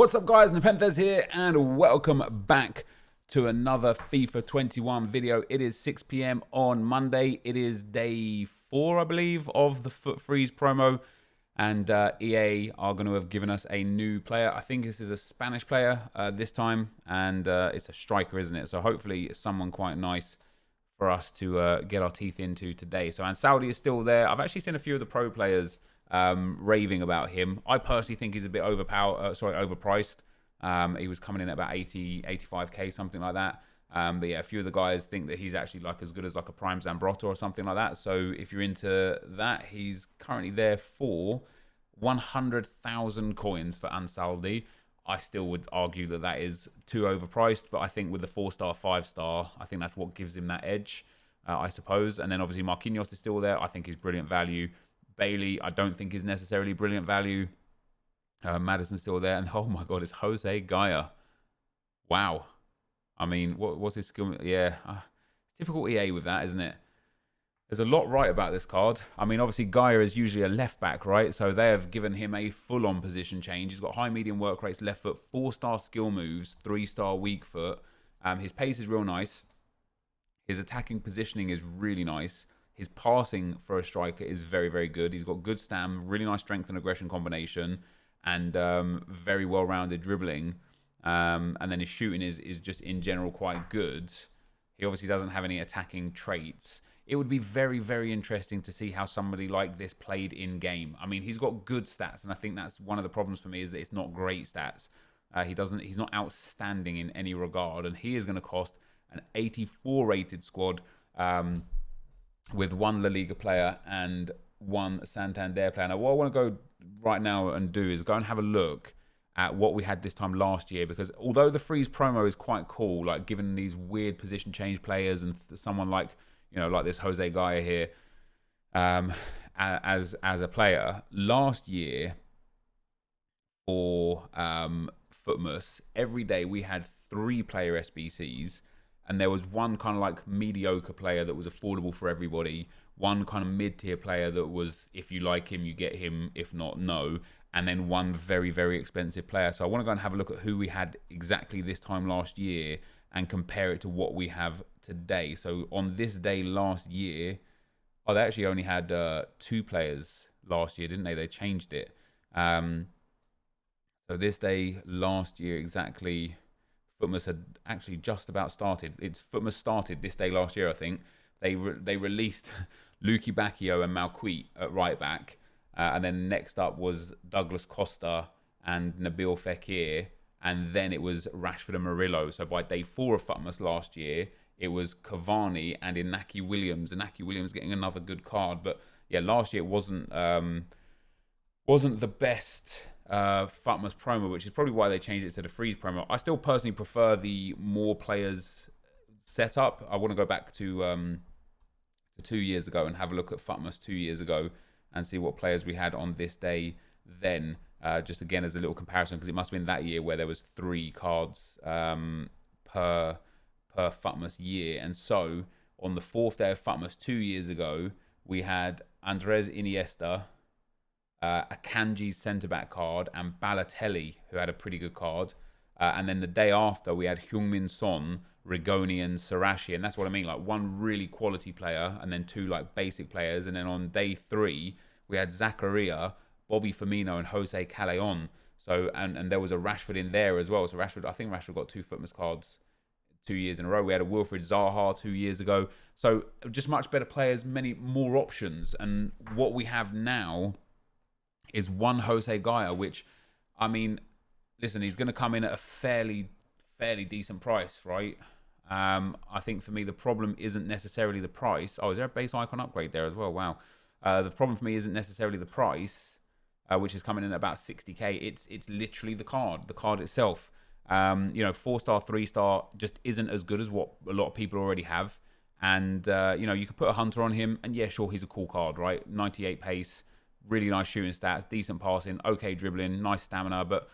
What's up guys, NepentheZ here and welcome back to another FIFA 21 video. It is 6 PM on Monday. It is day 4, I believe, of the Foot Freeze promo. And EA are going to have given us a new player. I think this is a Spanish player this time. And it's a striker, isn't it? So hopefully it's someone quite nice for us to get our teeth into today. So Ansaldi is still there. I've actually seen a few of the pro players raving about him. I personally think he's a bit overpriced. He was coming in at about 85k, something like that. But yeah, a few of the guys think that he's actually like as good as like a prime Zambrotta or something like that. So if you're into that, he's currently there for 100,000 coins for Ansaldi. I still would argue that that is too overpriced, but I think with the 4-star, 5-star, I think that's what gives him that edge, I suppose. And then obviously Marquinhos is still there. I think he's brilliant value. Bailey, I don't think is necessarily brilliant value. Madison's still there. And oh my God, it's Jose GAYA. Wow. I mean, what's his skill? Yeah, typical EA with that, isn't it? There's a lot right about this card. I mean, obviously, GAYA is usually a left back, right? So they have given him a full-on position change. He's got high, medium work rates, left foot, 4-star skill moves, 3-star weak foot. His pace is real nice. His attacking positioning is really nice. His passing for a striker is very, very good. He's got good stam, really nice strength and aggression combination, and very well-rounded dribbling. And then his shooting is just in general quite good. He obviously doesn't have any attacking traits. It would be very, very interesting to see how somebody like this played in game. I mean, he's got good stats, and I think that's one of the problems for me is that it's not great stats. He's not outstanding in any regard, and he is going to cost an 84 rated squad. With one La Liga player and one Santander player. Now, what I want to go right now and do is go and have a look at what we had this time last year, because although the freeze promo is quite cool, like given these weird position change players and someone like, you know, like this Jose GAYA here, as a player, last year for Footmas, every day we had 3 player SBCs. And there was one kind of like mediocre player that was affordable for everybody. One kind of mid-tier player that was, if you like him, you get him. If not, no. And then one very, very expensive player. So I want to go and have a look at who we had exactly this time last year and compare it to what we have today. So on this day last year, oh, they actually only had 2 players last year, didn't they? They changed it. So this day last year exactly... Footmas had actually just about started. Footmas started this day last year, I think. They released Luki Bacchio and Malquit at right back. And then next up was Douglas Costa and Nabil Fekir. And then it was Rashford and Murillo. So by day 4 of Footmas last year, it was Cavani and Inaki Williams. Inaki Williams getting another good card. But yeah, last year it wasn't the best... Footmas promo, which is probably why they changed it to the freeze promo. I still personally prefer the more players setup. I want to go back to 2 years ago and have a look at Footmas 2 years ago and see what players we had on this day then. Just again as a little comparison, because it must have been that year where there was 3 cards per Footmas year. And so on the 4th day of Footmas 2 years ago, we had Andres Iniesta, Akanji's centre-back card, and Balotelli, who had a pretty good card. And then the day after, we had Heung-min Son, Rigoni, and Sarashi. And that's what I mean, like 1 really quality player, and then 2 like basic players. And then on day 3, we had Zakaria, Bobby Firmino, and Jose Callejon. So, and there was a Rashford in there as well. So Rashford, I think Rashford got 2 Footmas cards 2 years in a row. We had a Wilfried Zaha 2 years ago. So just much better players, many more options. And what we have now is one Jose GAYA, which, I mean, listen, he's going to come in at a fairly decent price, right? I think for me, the problem isn't necessarily the price. Oh, is there a base icon upgrade there as well? Wow. The problem for me isn't necessarily the price, which is coming in at about 60k. It's literally the card itself. You know, 4-star, 3-star just isn't as good as what a lot of people already have. And, you know, you could put a Hunter on him, and yeah, sure, he's a cool card, right? 98 pace. Really nice shooting stats, decent passing, okay dribbling, nice stamina. But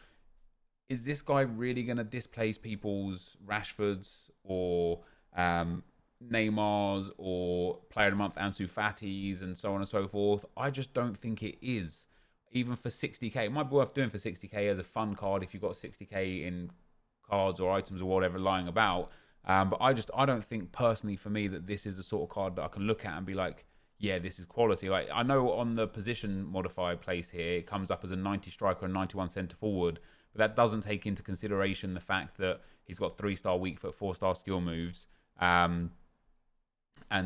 is this guy really going to displace people's Rashfords or Neymar's or Player of the Month Ansu Fati's and so on and so forth? I just don't think it is. even for 60k, it might be worth doing for 60k as a fun card if you've got 60k in cards or items or whatever lying about. But I don't think personally for me that this is the sort of card that I can look at and be like, yeah, this is quality. Like, I know on the position modified place here, it comes up as a 90 striker and 91 centre forward, but that doesn't take into consideration the fact that he's got 3-star weak foot, 4-star skill moves. And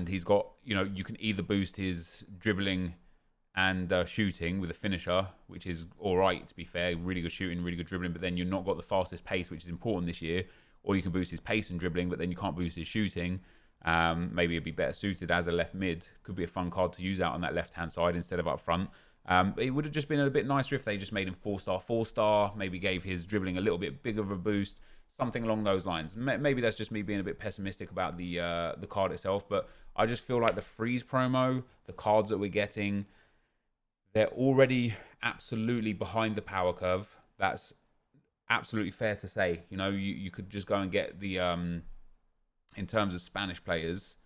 he's got, you can either boost his dribbling and shooting with a finisher, which is all right, to be fair. Really good shooting, really good dribbling, but then you've not got the fastest pace, which is important this year. Or you can boost his pace and dribbling, but then you can't boost his shooting. Maybe it'd be better suited as a left mid. Could be a fun card to use out on that left-hand side instead of up front. It would have just been a bit nicer if they just made him 4-star, 4-star, maybe gave his dribbling a little bit bigger of a boost, something along those lines. Maybe that's just me being a bit pessimistic about the card itself, but I just feel like the freeze promo, the cards that we're getting, they're already absolutely behind the power curve. That's absolutely fair to say. You could just go and get the in terms of Spanish players,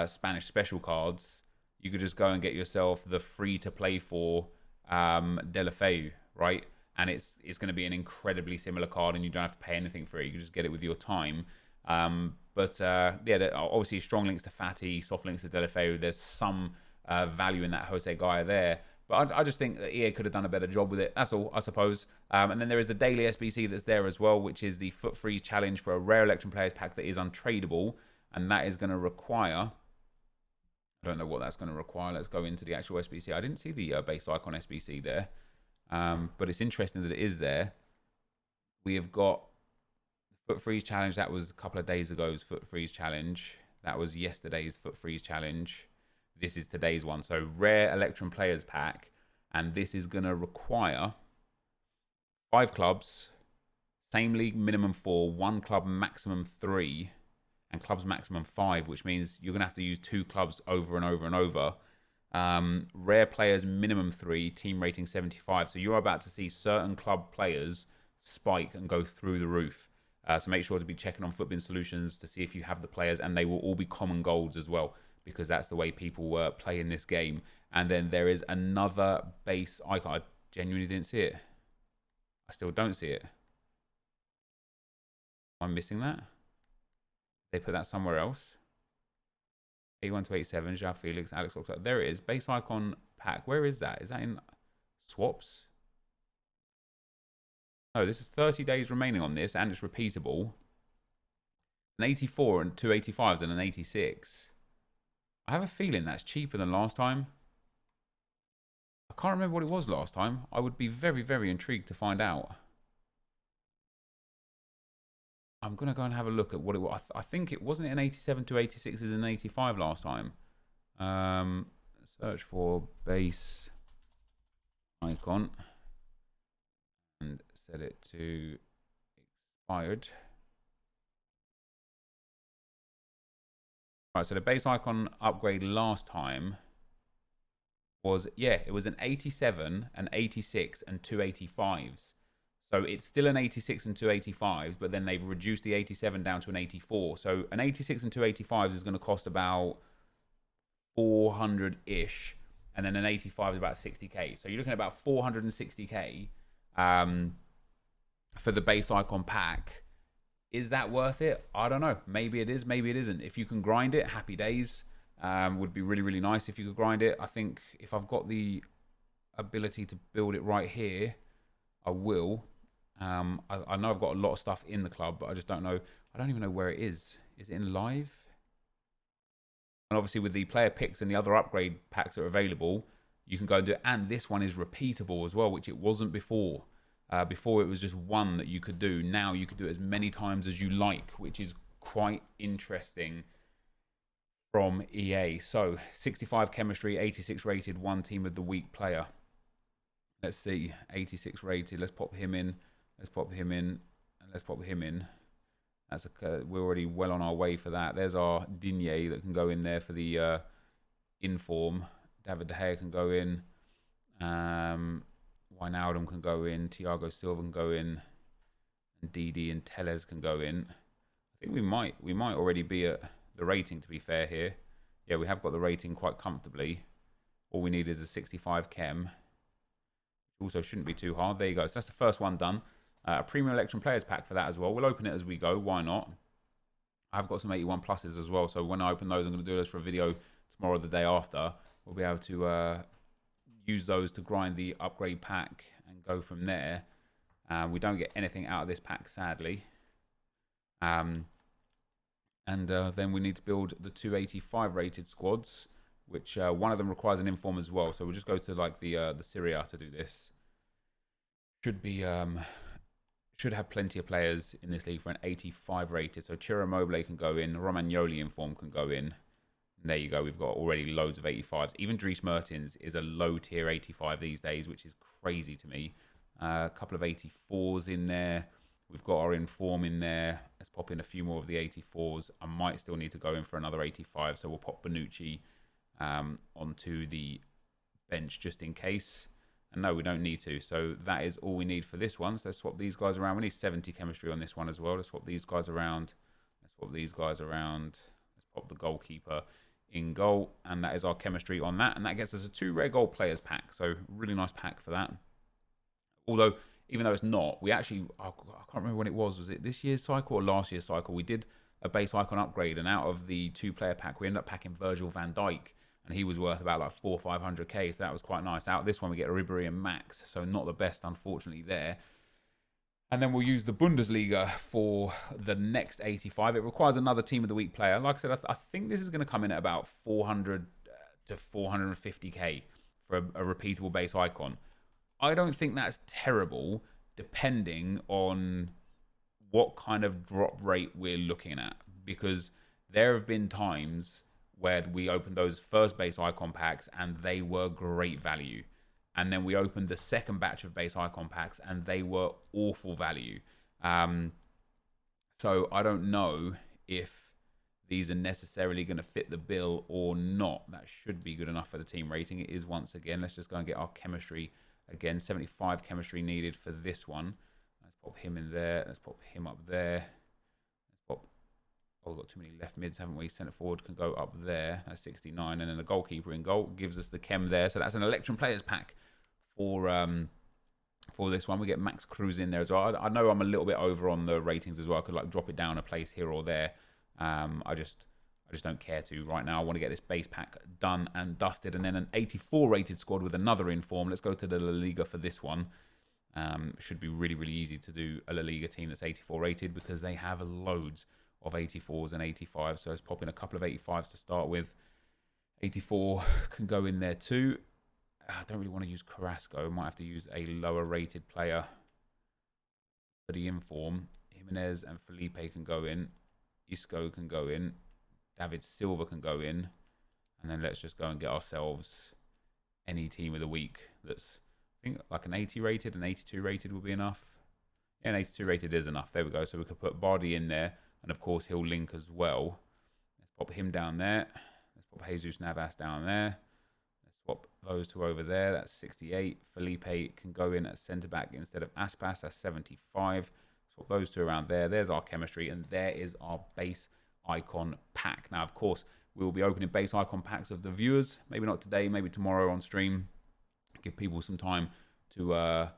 Spanish special cards, you could just go and get yourself the free to play for Deulofeu, right? And it's going to be an incredibly similar card, and you don't have to pay anything for it. You can just get it with your time. But yeah, obviously strong links to Fati, soft links to Deulofeu. There's some value in that Jose Gaya there. But I just think that EA could have done a better job with it. That's all, I suppose. And then there is a daily SBC that's there as well, which is the Foot Freeze Challenge for a rare Electrum Players pack that is untradeable. And that is going to require... I don't know what that's going to require. Let's go into the actual SBC. I didn't see the base icon SBC there. But it's interesting that it is there. We have got the Foot Freeze Challenge. That was a couple of days ago's Foot Freeze Challenge. That was yesterday's Foot Freeze Challenge. This is today's one. So rare Electrum Players pack. And this is going to require 5 clubs, same league minimum 4, 1 club maximum 3, and clubs maximum 5, which means you're going to have to use 2 clubs over and over and over. Rare players minimum 3, team rating 75. So you're about to see certain club players spike and go through the roof. So make sure to be checking on Footbin Solutions to see if you have the players, and they will all be common golds as well, because that's the way people play in this game. And then there is another base icon. I genuinely didn't see it. I still don't see it. I'm missing that. They put that somewhere else. 81 to 87, João Felix, Alex Oxlade. There it is. Base icon pack. Where is that? Is that in swaps? Oh, this is 30 days remaining on this, and it's repeatable. An 84 and 285s and an 86. I have a feeling that's cheaper than last time. I can't remember what it was last time. I would be very, very intrigued to find out. I'm going to go and have a look at what it was. I think it wasn't an 87 to 86 as an 85 last time. Search for base icon and set it to expired. Right, so the base icon upgrade last time was, yeah, it was an 87, an 86, and 285s. So it's still an 86 and 285s, but then they've reduced the 87 down to an 84. So an 86 and 285s is going to cost about 400-ish, and then an 85 is about 60k. So you're looking at about 460k for the base icon pack. Is that worth it? I don't know. Maybe it is, maybe it isn't. If you can grind it, happy days. Would be really, really nice if you could grind it. I think if I've got the ability to build it right here, I will. I know I've got a lot of stuff in the club, but I just don't know. I don't even know where it is. Is it in live? And obviously with the player picks and the other upgrade packs that are available, you can go and do it. And this one is repeatable as well, which it wasn't before. Before it was just one that you could do. Now you could do it as many times as you like, which is quite interesting from EA. So 65 chemistry, 86 rated, 1 team of the week player. Let's see, 86 rated. Let's pop him in. Let's pop him in. And let's pop him in. That's we're already well on our way for that. There's our Digne that can go in there for the inform. David De Gea can go in. Wijnaldum can go in. Thiago Silva can go in. And Didi and Tellez can go in. I think we might already be at the rating, to be fair here. Yeah, we have got the rating quite comfortably. All we need is a 65 chem. also shouldn't be too hard. There you go. So that's the first one done. A premium election players pack for that as well. We'll open it as we go. Why not? I've got some 81 pluses as well. So when I open those, I'm going to do this for a video tomorrow or the day after. We'll be able to use those to grind the upgrade pack and go from there. We don't get anything out of this pack, sadly. And then we need to build the 285 rated squads, which one of them requires an inform as well. So we'll just go to like the Syria to do this. Should have plenty of players in this league for an 85 rated. So Ciro Immobile can go in, Romagnoli inform can go in. And there you go. We've got already loads of 85s. Even Dries Mertens is a low tier 85 these days, which is crazy to me. A couple of 84s in there. We've got our inform in there. Let's pop in a few more of the 84s. I might still need to go in for another 85. So we'll pop Bonucci onto the bench just in case. And no, we don't need to. So that is all we need for this one. So let's swap these guys around. We need 70 chemistry on this one as well. Let's swap these guys around. Let's swap these guys around. Let's pop the goalkeeper in goal. And that is our chemistry on that. And that gets us a 2 rare gold players pack. So really nice pack for that. Although, even though it's not, we actually, I can't remember when it was. Was it this year's cycle or last year's cycle? We did a base icon upgrade. And out of the 2-player pack, we ended up packing Virgil van Dijk. And he was worth about like 400 or 500k, so that was quite nice. Out of this one, we get Ribery and Max, so not the best, unfortunately, there. And then we'll use the Bundesliga for the next 85. It requires another Team of the Week player. Like I said, I think this is going to come in at about 400 to 450k for a repeatable base icon. I don't think that's terrible, depending on what kind of drop rate we're looking at. Because there have been times where we opened those first base icon packs and they were great value. And then we opened the second batch of base icon packs and they were awful value. So I don't know if these are necessarily going to fit the bill or not. That should be good enough for the team rating. It is once again. Let's just go and get our chemistry again. 75 chemistry needed for this one. Let's pop him in there. Let's pop him up there. Oh, we've got too many left mids, haven't we? Centre forward can go up there. That's 69. And then the goalkeeper in goal gives us the chem there. So that's an election players pack for this one. We get Max Cruz in there as well. I know I'm a little bit over on the ratings as well. I could like drop it down a place here or there. I just don't care to right now. I want to get this base pack done and dusted. And then an 84 rated squad with another inform. Let's go to the La Liga for this one. Should be really, really easy to do a La Liga team that's 84 rated because they have loads of 84s and 85s. So let's pop in a couple of 85s to start with. 84 can go in there too. I don't really want to use Carrasco. Might have to use a lower rated player for the inform. Jimenez and Felipe can go in. Isco can go in. David Silva can go in. And then let's just go and get ourselves any team of the week that's, I think, like an 80 rated, an 82 rated will be enough. Yeah, an 82 rated is enough. There we go. So we could put Bardi in there. And of course, he'll link as well. Let's pop him down there. Let's pop Jesus Navas down there. Let's swap those two over there. That's 68. Felipe can go in at centre-back instead of Aspas. That's 75. Swap those two around there. There's our chemistry. And there is our base icon pack. Now, of course, we will be opening base icon packs of the viewers. Maybe not today, maybe tomorrow on stream. Give people some time to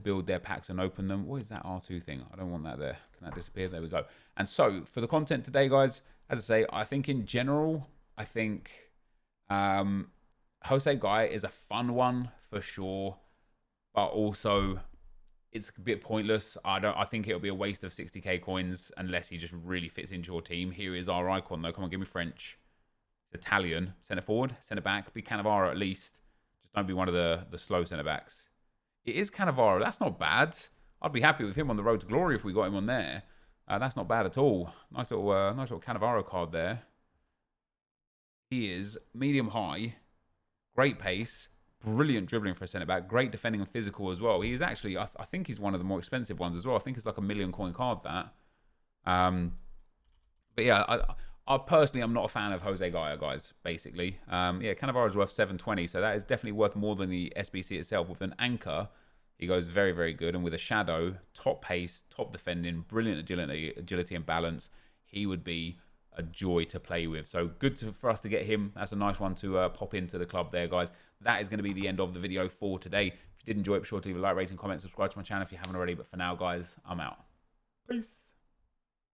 build their packs and open them. What is that R2 thing? I don't want that there. Can that disappear? There we go. And so for the content today, guys, as I say, I think in general, I think Jose GAYA is a fun one for sure, but also it's a bit pointless. I think it'll be a waste of 60k coins unless he just really fits into your team. Here is our icon though. Come on, give me French. It's Italian. Centre forward, centre back. Be Cannavaro at least. Just don't be one of the slow centre backs. It is Cannavaro. That's not bad. I'd be happy with him on the road to glory if we got him on there. That's not bad at all. Nice little Cannavaro card there. He is medium high, great pace, brilliant dribbling for a centre back, great defending and physical as well. He is actually, I think he's one of the more expensive ones as well. I think it's like a million coin card that. But yeah, I personally am not a fan of Jose GAYA, guys, basically. Yeah, Cannavaro is worth 720, so that is definitely worth more than the SBC itself. With an anchor, he goes very, very good. And with a shadow, top pace, top defending, brilliant agility and balance, he would be a joy to play with. So good for us to get him. That's a nice one to pop into the club there, guys. That is going to be the end of the video for today. If you did enjoy it, be sure to leave a like, rating, comment, subscribe to my channel if you haven't already. But for now, guys, I'm out. Peace.